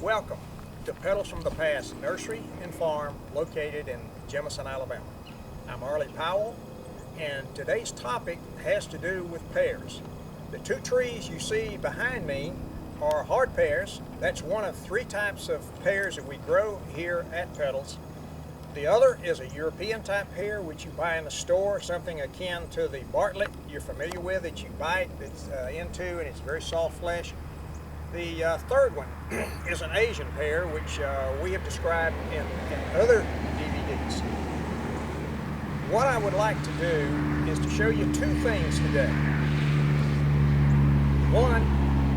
Welcome to Petals from the Past Nursery and Farm located in Jemison, Alabama. I'm Powell, and today's topic has to do with pears. The two trees you see behind me are hard pears. That's one of three types of pears that we grow here at Petals. The other is a European type pear which you buy in the store, something akin to the Bartlett you're familiar with that you bite into, and it's very soft flesh. The third one is an Asian pear, which we have described in other DVDs. What I would like to do is to show you two things today. One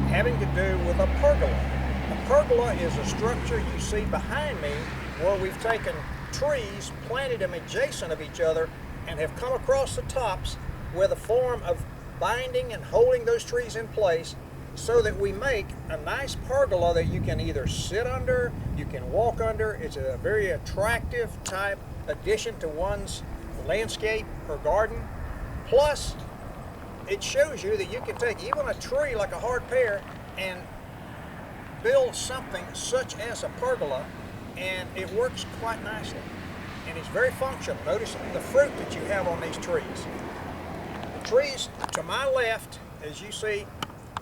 having to do with a pergola. A pergola is a structure you see behind me where we've taken trees, planted them adjacent of each other, and have come across the tops with a form of binding and holding those trees in place, so that we make a nice pergola that you can either sit under, you can walk under. It's a very attractive type addition to one's landscape or garden. Plus, it shows you that you can take even a tree like a hard pear and build something such as a pergola, and it works quite nicely. And it's very functional. Notice the fruit that you have on these trees. The trees to my left, as you see,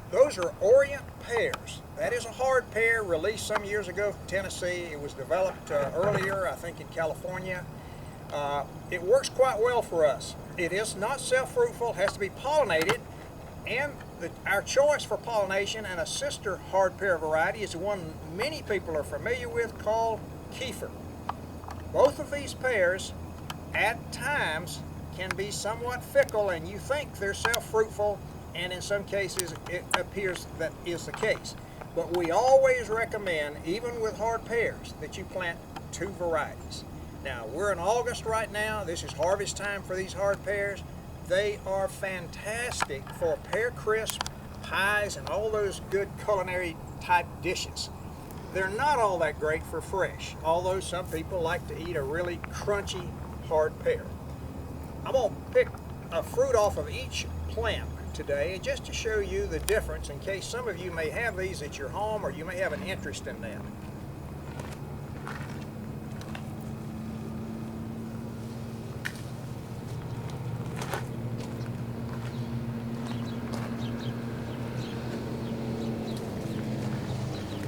those are Orient pears. That is a hard pear released some years ago from Tennessee. It was developed earlier, I think, in California. It works quite well for us. It is not self-fruitful, it has to be pollinated, and our choice for pollination and a sister hard pear variety is the one many people are familiar with called Kieffer. Both of these pears at times can be somewhat fickle, and you think they're self-fruitful, and in some cases it appears that is the case. But we always recommend, even with hard pears, that you plant two varieties. Now, we're in August right now. This is harvest time for these hard pears. They are fantastic for pear crisp, pies, and all those good culinary type dishes. They're not all that great for fresh, although some people like to eat a really crunchy hard pear. I'm going to pick a fruit off of each plant today, just to show you the difference in case some of you may have these at your home or you may have an interest in them.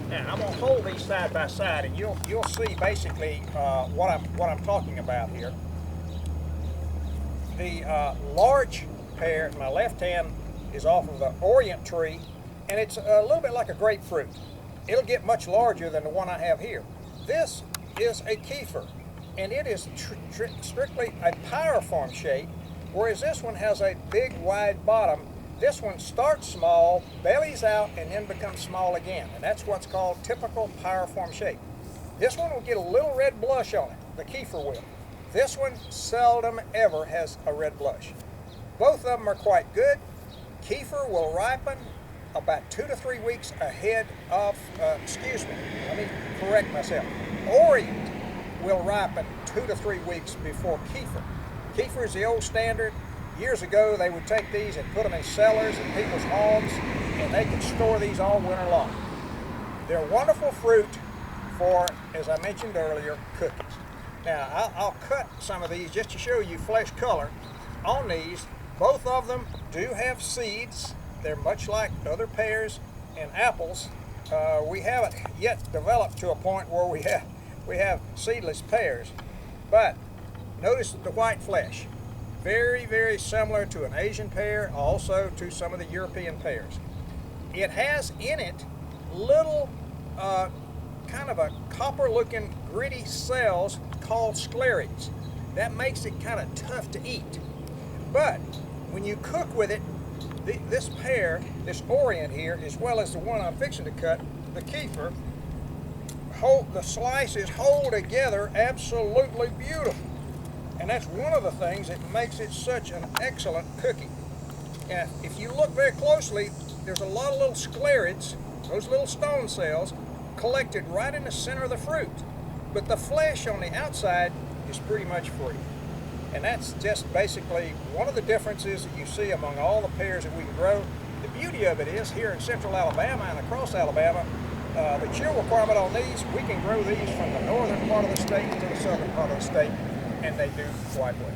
Now I'm going to hold these side by side, and you'll see basically what I'm talking about here. The large pear in my left hand is off of the Orient tree, and it's a little bit like a grapefruit. It'll get much larger than the one I have here. This is a Kieffer, and it is strictly a pyriform shape, whereas this one has a big wide bottom. This one starts small, bellies out, and then becomes small again, and that's what's called typical pyriform shape. This one will get a little red blush on it, the Kieffer will. This one seldom ever has a red blush. Both of them are quite good. Kieffer will ripen about 2 to 3 weeks ahead of, let me correct myself. Orient will ripen 2 to 3 weeks before Kieffer. Kieffer is the old standard. Years ago, they would take these and put them in cellars in people's homes, and they could store these all winter long. They're wonderful fruit for, as I mentioned earlier, cookies. Now, I'll cut some of these just to show you flesh color on these. Both of them do have seeds. They're much like other pears and apples. We haven't yet developed to a point where we have seedless pears. But notice the white flesh. Very, very similar to an Asian pear, also to some of the European pears. It has in it little kind of a copper-looking gritty cells called sclerids. That makes it kind of tough to eat. But when you cook with it, this pear, this Orient here, as well as the one I'm fixing to cut, the Kieffer, the slices hold together absolutely beautiful. And that's one of the things that makes it such an excellent cookie. And if you look very closely, there's a lot of little sclerids, those little stone cells, collected right in the center of the fruit. But the flesh on the outside is pretty much free. And that's just basically one of the differences that you see among all the pears that we can grow. The beauty of it is here in central Alabama and across Alabama, The chill requirement on these, we can grow these from the northern part of the state to the southern part of the state, and they do quite well.